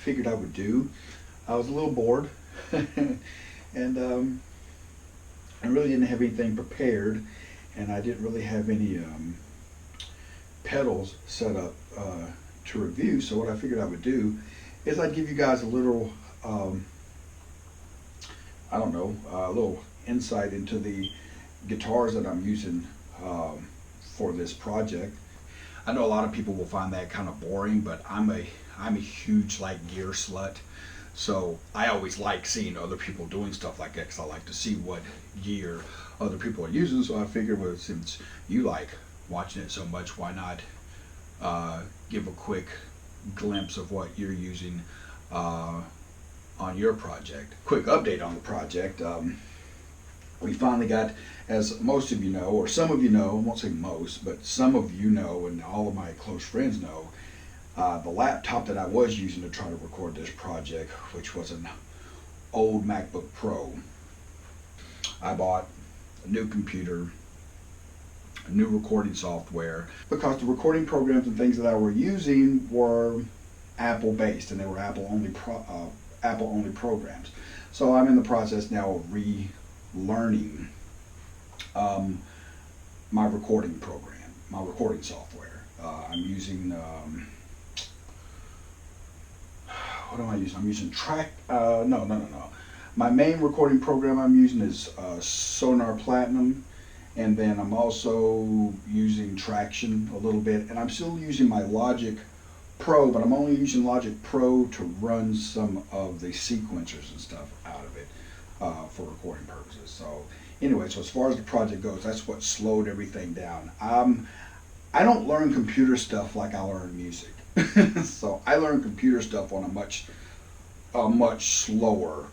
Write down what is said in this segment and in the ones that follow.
figured I would do. I was a little bored, and I really didn't have anything prepared, and I didn't really have any pedals set up to review. So what I figured I would do is I'd give you guys a little, I don't know, a little insight into the guitars that I'm using for this project. I know a lot of people will find that kind of boring, but I'm a huge like gear slut. So I always like seeing other people doing stuff like that because I like to see what gear other people are using. So I figured, well, since you like watching it so much, why not give a quick glimpse of what you're using on your project. Quick update on the project. We finally got, as most of you know, or some of you know, I won't say most, but some of you know, and all of my close friends know, the laptop that I was using to try to record this project, which was an old MacBook Pro. I bought a new computer, a new recording software, because the recording programs and things that I were using were Apple based, and they were Apple only programs. So I'm in the process now of relearning my recording program, my recording software. I'm using what am I using? I'm using no. My main recording program I'm using is Sonar Platinum, and then I'm also using Traction a little bit, and I'm still using my Logic Pro, but I'm only using Logic Pro to run some of the sequencers and stuff out of it for recording purposes. So anyway, so as far as the project goes, that's what slowed everything down. I don't learn computer stuff like I learn music. So I learn computer stuff on a much slower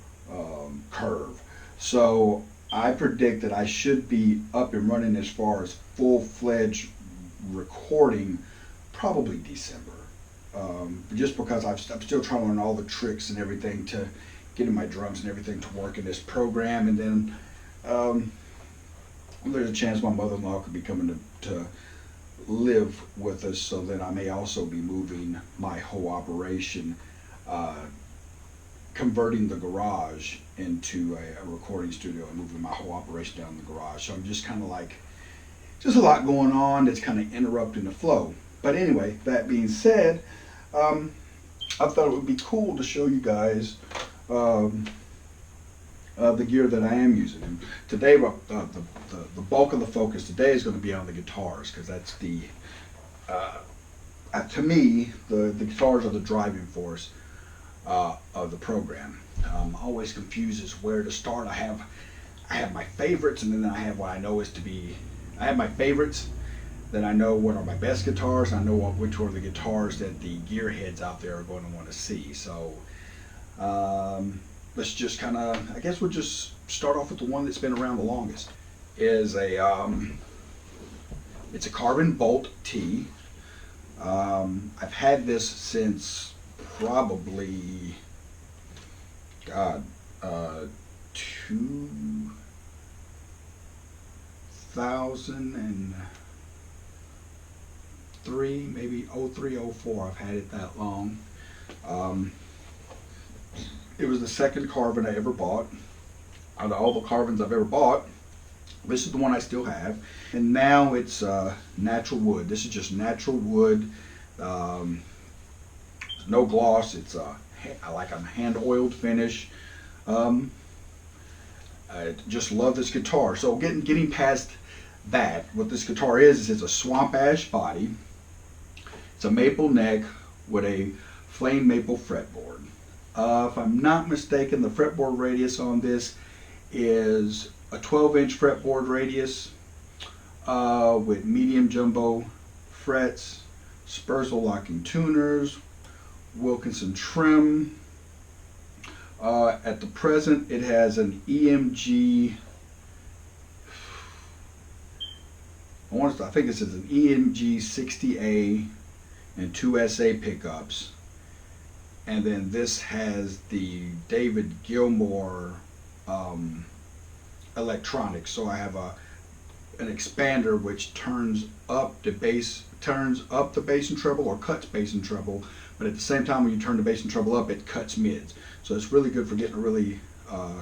curve. So I predict that I should be up and running as far as full-fledged recording probably December. Just because I'm still trying to learn all the tricks and everything to getting my drums and everything to work in this program, and then there's a chance my mother-in-law could be coming to live with us, so that I may also be moving my whole operation, converting the garage into a recording studio and moving my whole operation down in the garage. So I'm just kind of like, just a lot going on that's kind of interrupting the flow. But anyway, that being said, I thought it would be cool to show you guys the gear that I am using. And today, the bulk of the focus today is going to be on the guitars, because that's the, to me, the guitars are the driving force of the program. Always confuses where to start. I have my favorites, and then I have what I know is to be, I have my favorites, then I know what are my best guitars, and I know which are the guitars that the gearheads out there are going to want to see. So let's just kind of, I guess we'll just start off with the one that's been around the longest. Is it's a Carbon Bolt T. I've had this since probably, God, 2003, maybe 03, 04. I've had it that long. It was the second carbon I ever bought. Out of all the carbons I've ever bought, this is the one I still have. And now it's natural wood. This is just natural wood. No gloss. It's I like a hand oiled finish. I just love this guitar. So getting past that, what this guitar is it's a swamp ash body. It's a maple neck with a flame maple fretboard. If I'm not mistaken, the fretboard radius on this is a 12-inch fretboard radius with medium jumbo frets, Spurzl locking tuners, Wilkinson trim. At the present, it has an EMG. I think this is an EMG 60A and 2 SA pickups. And then this has the David Gilmour electronics. So I have an expander which turns up the bass and treble, or cuts bass and treble, but at the same time when you turn the bass and treble up, it cuts mids. So it's really good for getting a really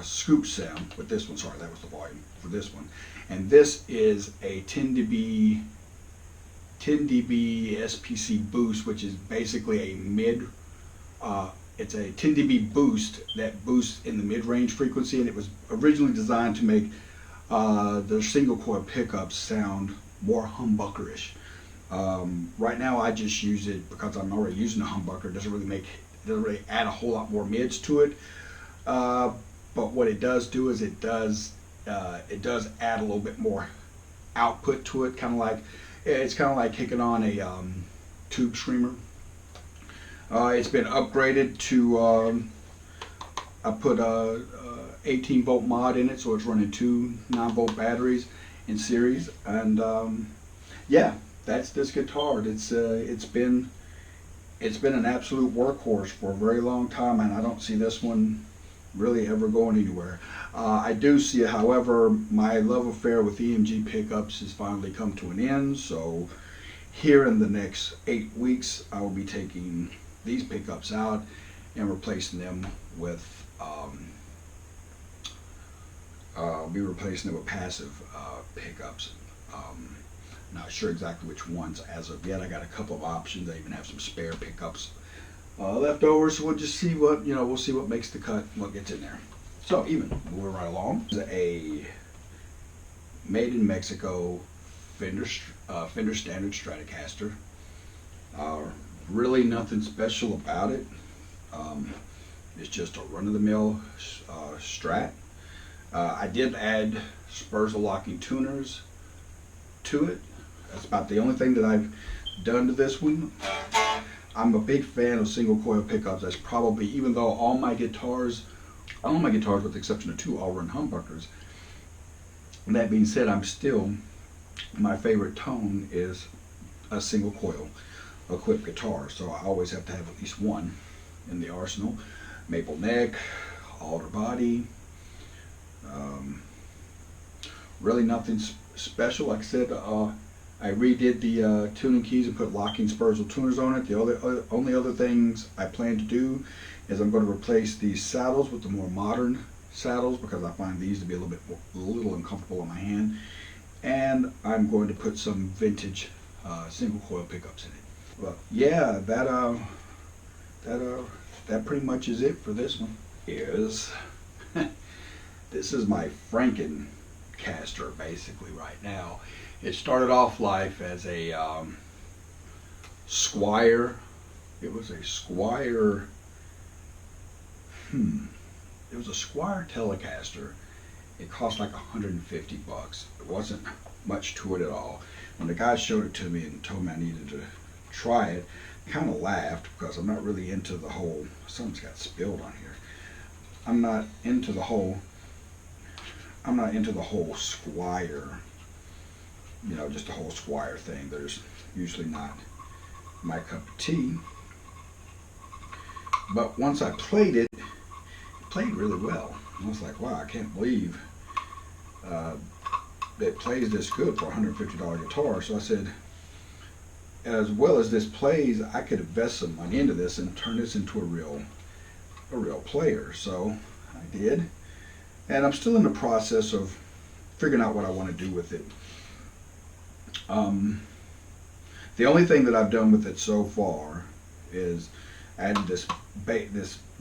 scoop sound with this one. Sorry, that was the volume for this one. And this is a 10 dB SPC boost, which is basically a mid. It's a 10 dB boost that boosts in the mid-range frequency, and it was originally designed to make the single coil pickups sound more humbuckerish. Right now I just use it because I'm already using a humbucker. It doesn't really add a whole lot more mids to it. But what it does do is it does add a little bit more output to it. It's kind of like kicking on a tube screamer. It's been upgraded to, I put a 18 volt mod in it, so it's running two 9 volt batteries in series. And yeah, that's this guitar. It's been an absolute workhorse for a very long time, and I don't see this one really ever going anywhere. I do see, however, my love affair with EMG pickups has finally come to an end. So here in the next 8 weeks, I will be taking these pickups out and replacing them with passive pickups. Not sure exactly which ones as of yet. I got a couple of options. I even have some spare pickups left over, so we'll just see what, we'll see what makes the cut and what gets in there. So even moving right along, a made in Mexico Fender Standard Stratocaster. Really nothing special about it. It's just a run-of-the-mill Strat. I did add spurs locking tuners to it. That's about the only thing that I've done to this one. I'm a big fan of single coil pickups. That's probably, even though all my guitars with the exception of two, all run humbuckers. And that being said, my favorite tone is a single coil equipped guitar. So I always have to have at least one in the arsenal. Maple neck, alder body. Really nothing special. Like I said, I redid the tuning keys and put locking spurs tuners on it. The only other things I plan to do is I'm going to replace these saddles with the more modern saddles, because I find these to be a little uncomfortable on my hand. And I'm going to put some vintage single coil pickups in it. But yeah, that pretty much is it for this one. This is my Frankencaster basically right now. It started off life as a Squier. It was a Squier. It was a Squier Telecaster. It cost like $150. It wasn't much to it at all. When the guy showed it to me and told me I needed to try it, I kind of laughed, because I'm not really into the whole. Something's got spilled on here. I'm not into the whole Squier. Just the whole Squier thing. There's usually not my cup of tea. But once I played it, played really well. I was like, wow, I can't believe it plays this good for a $150 guitar. So I said, as well as this plays, I could invest some money into this and turn this into a real player. So I did, and I'm still in the process of figuring out what I want to do with it. The only thing that I've done with it so far is added this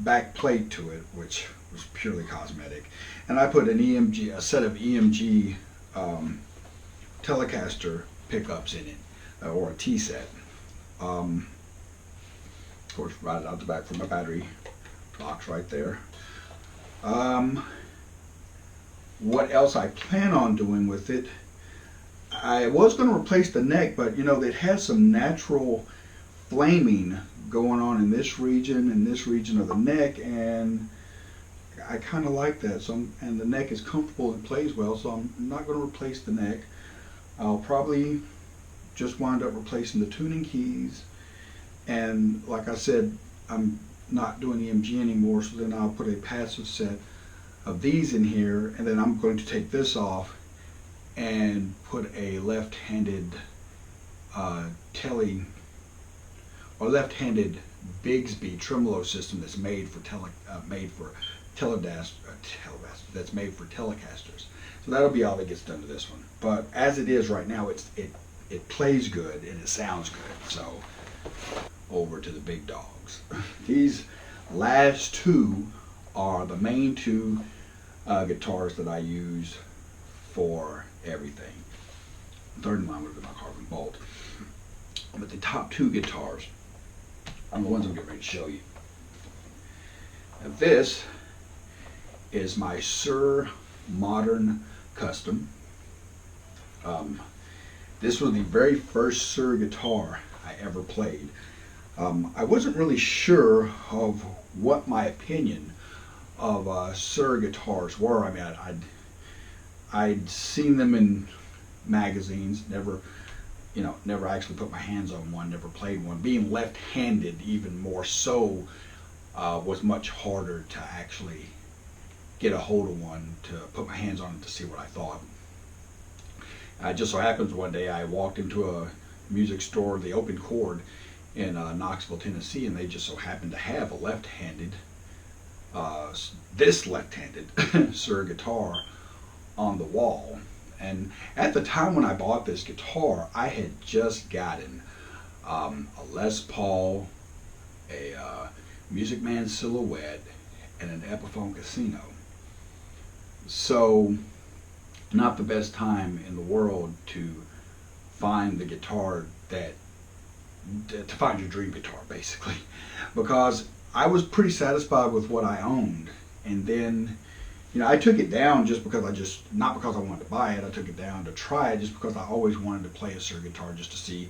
back plate to it, which was purely cosmetic, and I put a set of EMG Telecaster pickups in it, or a T set. Of course, right out the back from my battery box right there. What else I plan on doing with it? I was going to replace the neck, but it has some natural flaming going on in this region of the neck, and I kind of like that. And the neck is comfortable and plays well, so I'm not going to replace the neck. I'll probably just wind up replacing the tuning keys, and like I said, I'm not doing EMG anymore, so then I'll put a passive set of these in here, and then I'm going to take this off and put a left-handed left-handed Bigsby tremolo system that's made for that's made for Telecasters. So that'll be all that gets done to this one. But as it is right now, it plays good and it sounds good. So over to the big dogs. These last two are the main two guitars that I use for everything. The third one would be my carbon bolt. But the top two guitars are the ones I'm getting ready to show you. Now this is my Suhr Modern Custom. This was the very first Suhr guitar I ever played. I wasn't really sure of what my opinion of Suhr guitars were. I mean, I'd seen them in magazines, never actually put my hands on one, never played one. Being left-handed, even more so, was much harder to actually get a hold of one, to put my hands on it to see what I thought. It just so happens one day I walked into a music store, the Open Chord, in Knoxville, Tennessee, and they just so happened to have a left-handed, this left-handed Suhr guitar on the wall. And at the time when I bought this guitar, I had just gotten a Les Paul, a Music Man Silhouette, and an Epiphone Casino. So not the best time in the world to find the guitar to find your dream guitar, basically, because I was pretty satisfied with what I owned. And then, I took it down just because not because I wanted to buy it. I took it down to try it just because I always wanted to play a Suhr guitar, just to see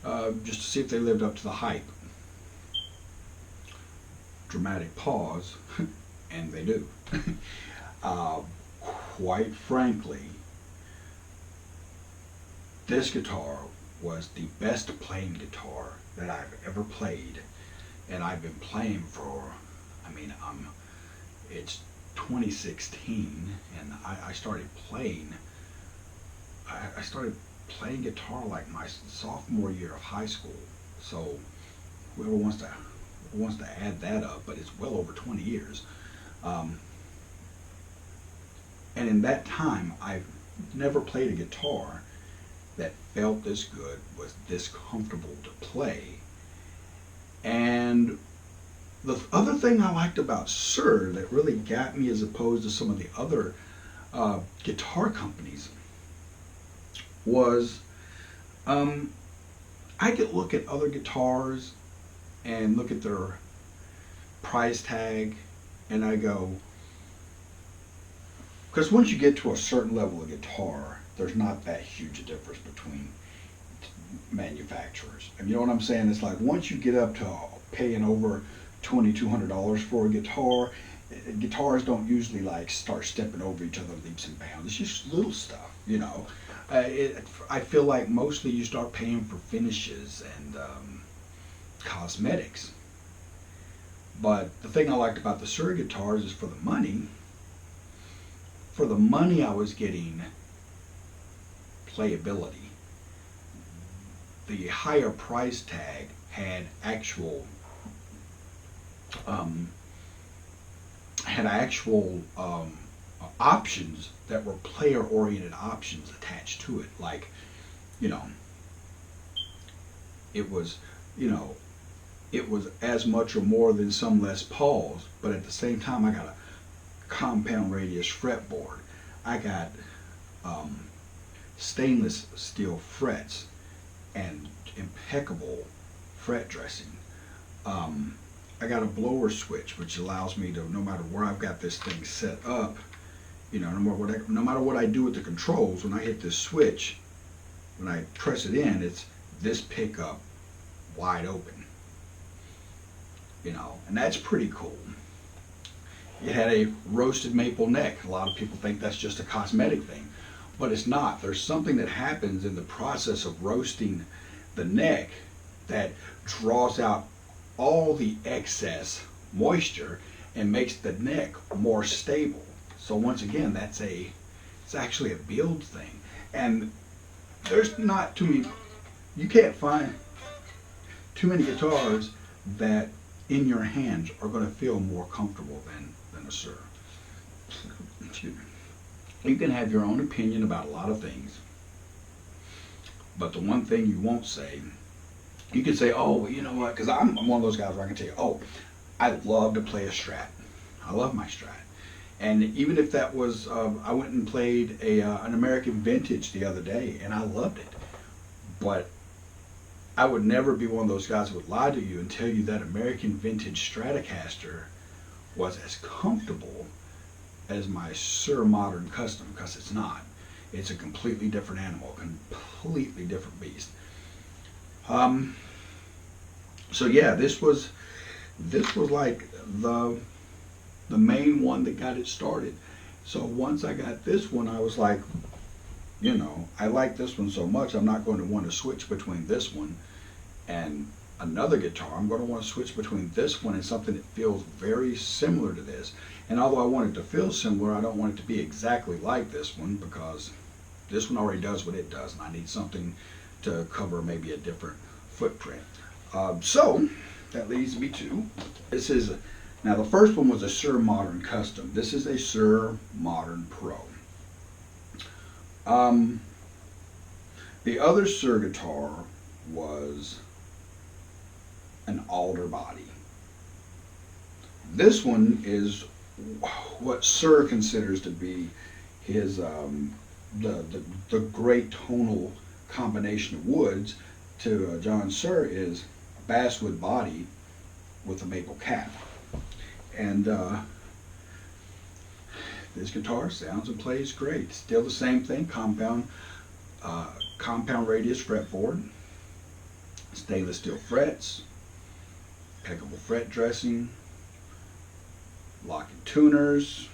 if they lived up to the hype. Dramatic pause, and they do. Quite frankly, this guitar was the best playing guitar that I've ever played, and I've been playing for, it's 2016, and I started playing guitar like my sophomore year of high school. So whoever wants to add that up, but it's well over 20 years. And in that time, I've never played a guitar that felt this good, was this comfortable to play. And the other thing I liked about Suhr that really got me, as opposed to some of the other guitar companies, was I could look at other guitars and look at their price tag, and I go, because once you get to a certain level of guitar, there's not that huge a difference between manufacturers. And you know what I'm saying? It's like once you get up to paying over $2,200 for a guitar, guitars don't usually like start stepping over each other leaps and bounds. It's just little stuff, I feel like mostly you start paying for finishes and cosmetics. But the thing I liked about the Suhr guitars is for the money. For the money, I was getting playability. The higher price tag had actual options that were player-oriented options attached to it. Like, it was as much or more than some Les Pauls, but at the same time, I got a compound radius fretboard. I got stainless steel frets and impeccable fret dressing. I got a blower switch, which allows me to, no matter where I've got this thing set up, no matter what I do with the controls, when I hit this switch, when I press it in, it's this pickup wide open. And that's pretty cool. It had a roasted maple neck. A lot of people think that's just a cosmetic thing, but it's not. There's something that happens in the process of roasting the neck that draws out all the excess moisture and makes the neck more stable. So once again, it's actually a build thing. And there's not too many, you can't find too many guitars that in your hands are going to feel more comfortable than a Suhr. Excuse me. You can have your own opinion about a lot of things, but the one thing you won't say, you can say, oh, well, you know what, because I'm one of those guys where I can tell you, oh, I love to play a Strat. I love my Strat. And even if that was, I went and played an American Vintage the other day, and I loved it. But I would never be one of those guys who would lie to you and tell you that American Vintage Stratocaster was as comfortable as my Suhr Modern Custom, because it's not. It's a completely different animal, completely different beast. So yeah, this was like the main one that got it started. So once I got this one, I was like, you know, I like this one so much, I'm not going to want to switch between this one and another guitar. I'm going to want to switch between this one and something that feels very similar to this. And although I want it to feel similar, I don't want it to be exactly like this one, because this one already does what it does, and I need something to cover maybe a different footprint. So that leads me to, this is, now the first one was a Suhr Modern Custom. This is a Suhr Modern Pro. The other Suhr guitar was an alder body. This one is what Suhr considers to be his the great tonal combination of woods. To John Suhr is a basswood body with a maple cap. And this guitar sounds and plays great. Still the same thing, compound radius fretboard, stainless steel frets, impeccable fret dressing, locking tuners.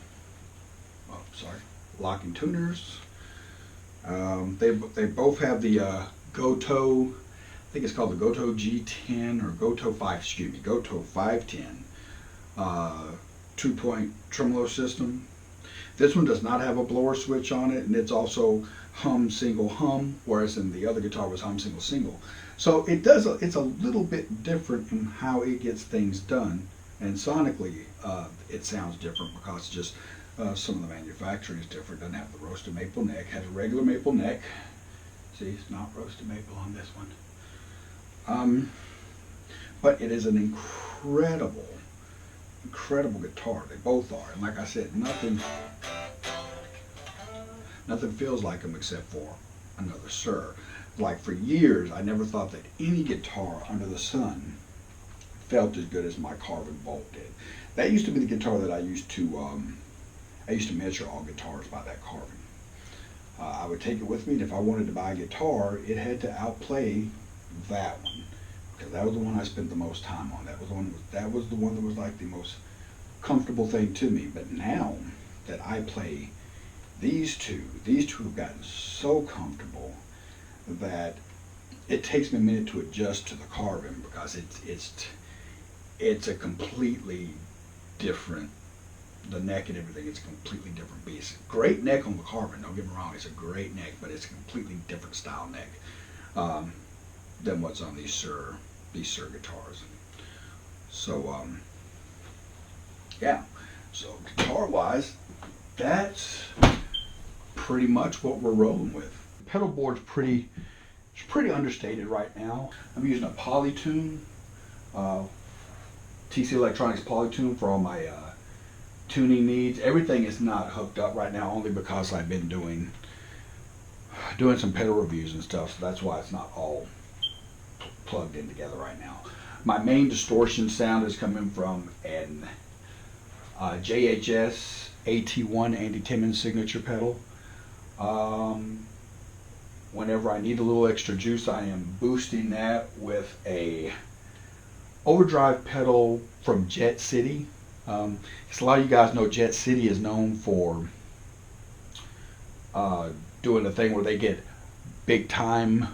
Locking tuners. They both have the Gotoh, I think it's called the Gotoh G10 or Gotoh 510 2-point tremolo system. This one does not have a blower switch on it, and it's also hum single hum, whereas in the other guitar was hum single single. So it's a little bit different in how it gets things done, and sonically it sounds different because just some of the manufacturing is different. Doesn't have the roasted maple neck, has a regular maple neck. See, it's not roasted maple on this one. But it is an incredible guitar. They both are. And like I said, nothing feels like them except for another Suhr. Like for years, I never thought that any guitar under the sun felt as good as my Carbon Bolt did. That used to be the guitar that I used to measure all guitars by that Carbon. I would take it with me, and if I wanted to buy a guitar, it had to outplay that one, because that was the one I spent the most time on. That was the one that was like the most comfortable thing to me. But now that I play these two have gotten so comfortable that it takes me a minute to adjust to the Carbon, because it's a completely different, the neck and everything, it's a completely different beast. Great neck on the Carbon, don't get me wrong, it's a great neck, but it's a completely different style neck than what's on these Suhr guitars. So yeah, so guitar wise, that's pretty much what we're rolling with. The pedal board's pretty understated right now. I'm using a Polytune, TC Electronics Polytune for all my tuning needs. Everything is not hooked up right now, only because I've been doing some pedal reviews and stuff, so that's why it's not all plugged in together right now. My main distortion sound is coming from an JHS AT1 Andy Timmons signature pedal. Whenever I need a little extra juice, I am boosting that with a overdrive pedal from Jet City. Because a lot of you guys know Jet City is known for doing the thing where they get big time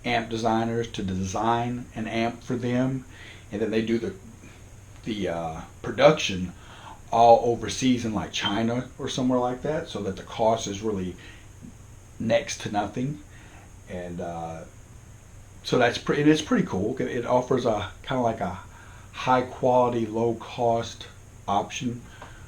amp designers to design an amp for them, and then they do the production all overseas in like China or somewhere like that, so that the cost is really next to nothing, and so it's pretty cool. It offers a kind of like a high quality, low cost option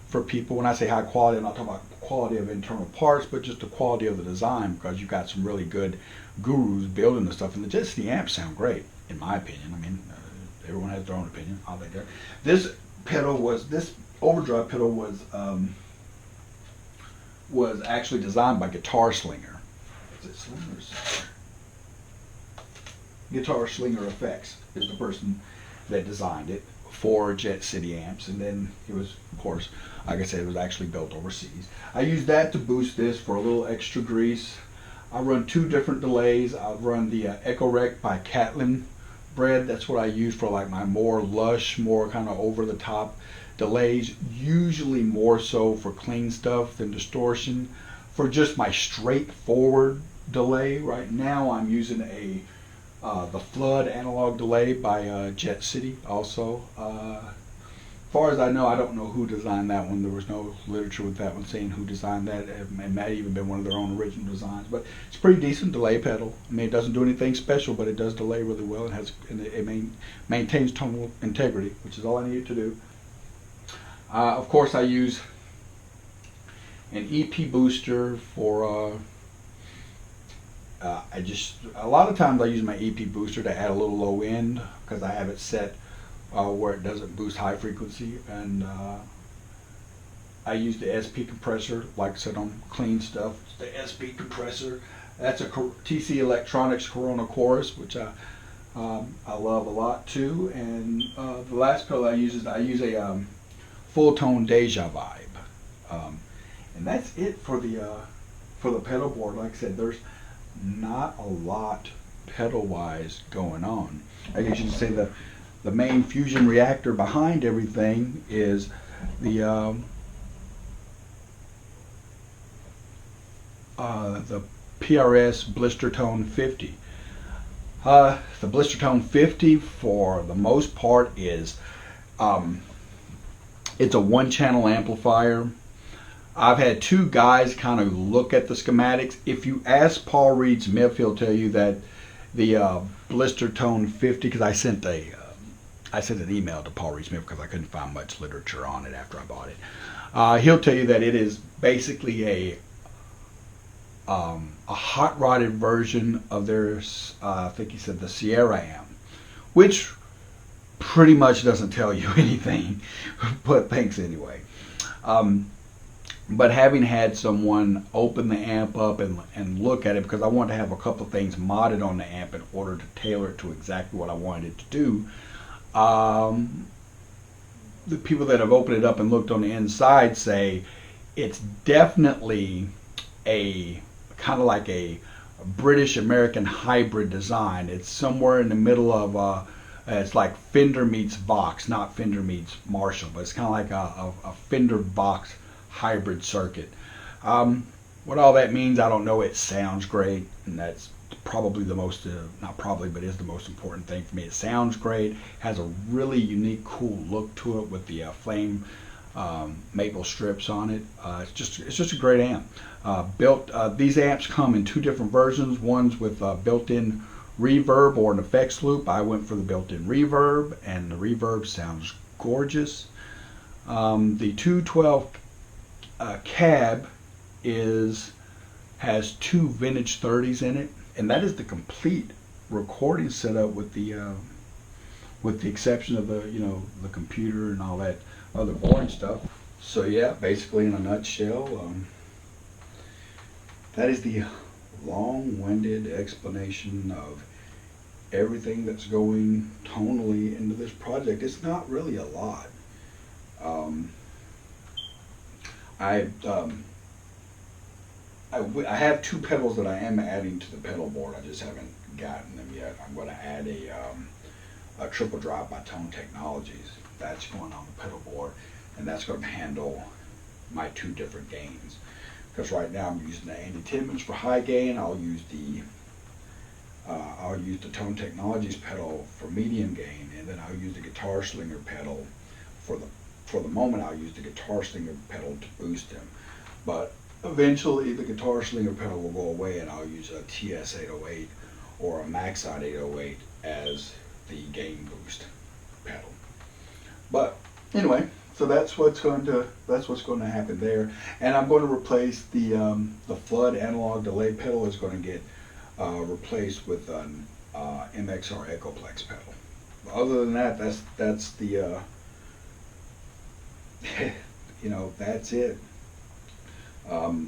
for people. When I say high quality, I'm not talking about quality of internal parts, but just the quality of the design, because you've got some really good gurus building the stuff, and just the amps sound great, in my opinion. I mean, everyone has their own opinion. I'll think there. This overdrive pedal was actually designed by Guitar Slinger. Is it Slinger? Guitar Slinger Effects is the person that designed it for Jet City amps, and then it was, of course, like I said, it was actually built overseas. I use that to boost this for a little extra grease. I run 2 different delays. I run the Echo Rec by Catlin Bread. That's what I use for like my more lush, more kind of over the top delays, usually more so for clean stuff than distortion. For just my straightforward delay, right now I'm using the Flood analog delay by Jet City also. As far as I know, I don't know who designed that one. There was no literature with that one saying who designed that. It might have even been one of their own original designs, but it's a pretty decent delay pedal. I mean, it doesn't do anything special, but it does delay really well, and it maintains tonal integrity, which is all I need it to do. Of course, I use an EP booster for a lot of times I use my EP booster to add a little low end, because I have it set where it doesn't boost high frequency, and I use the SP compressor, like I said, on clean stuff. It's the SP compressor. That's a TC Electronics Corona Chorus, which I love a lot too. And the last pedal I use a Full Tone Deja Vibe, and that's it for the pedal board. Like I said, there's not a lot pedal wise going on. I guess you can say the main fusion reactor behind everything is the PRS Blister Tone 50. The Blister Tone 50, for the most part, is it's a 1-channel amplifier. I've had 2 guys kind of look at the schematics. If you ask Paul Reed-Smith, he'll tell you that the Blister Tone 50, because I sent an email to Paul Reed-Smith because I couldn't find much literature on it after I bought it. He'll tell you that it is basically a hot-rodded version of their, I think he said, the Sierra amp, which pretty much doesn't tell you anything, but thanks anyway. But having had someone open the amp up and look at it, because I wanted to have a couple of things modded on the amp in order to tailor it to exactly what I wanted it to do, the people that have opened it up and looked on the inside say it's definitely a kind of like a British American hybrid design. It's somewhere in the middle of it's like Fender meets Vox, not Fender meets Marshall, but it's kind of like a Fender Vox hybrid circuit. What all that means, I don't know. It sounds great, and that's probably the most, not probably, but is the most important thing for me. It sounds great, has a really unique, cool look to it with the flame maple strips on it. It's just a great amp. These amps come in 2 different versions. One's with built-in reverb or an effects loop. I went for the built-in reverb, and the reverb sounds gorgeous. The 212 cab has 2 vintage 30s in it, and that is the complete recording setup with the exception of the computer and all that other boring stuff. So yeah, basically in a nutshell, that is the long-winded explanation of everything that's going tonally into this project. It's not really a lot. I have 2 pedals that I am adding to the pedal board. I just haven't gotten them yet. I'm going to add a triple drop by Tone Technologies. That's going on the pedal board, and that's going to handle my 2 different gains. Because right now I'm using the Andy Timmons for high gain. I'll use the Tone Technologies pedal for medium gain, and then I'll use the Guitar Slinger pedal for the moment. I'll use the Guitar Slinger pedal to boost them. But eventually the guitar slinger pedal will go away and I'll use a TS 808 or a Maxide 808 as the gain boost pedal. But anyway, so that's what's going to happen there. And I'm going to replace the flood analog delay pedal is going to get replaced with an MXR Echoplex pedal. Other than that, that's the you know, that's it. If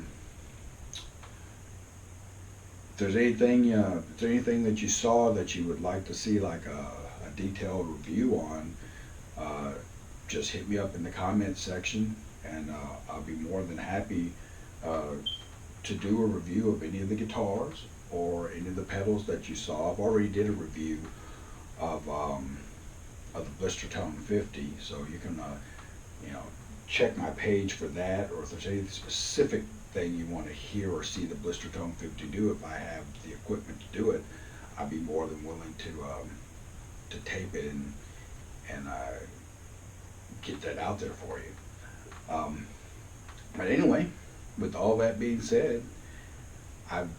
there's anything that you saw that you would like to see like a detailed review on, just hit me up in the comments section, and I'll be more than happy to do a review of any of the guitars or any of the pedals that you saw. I've already did a review of the Blistertone 50, so you can you know, check my page for that, or if there's any specific thing you want to hear or see the Blistertone 50 do, if I have the equipment to do it, I'd be more than willing to tape it and get that out there for you. But anyway, with all that being said, I'm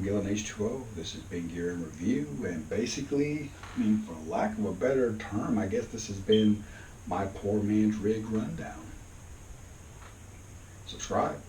Gillen H2O. This has been Gear in Review, and basically, I mean, for lack of a better term, I guess this has been my poor man's rig rundown. Subscribe.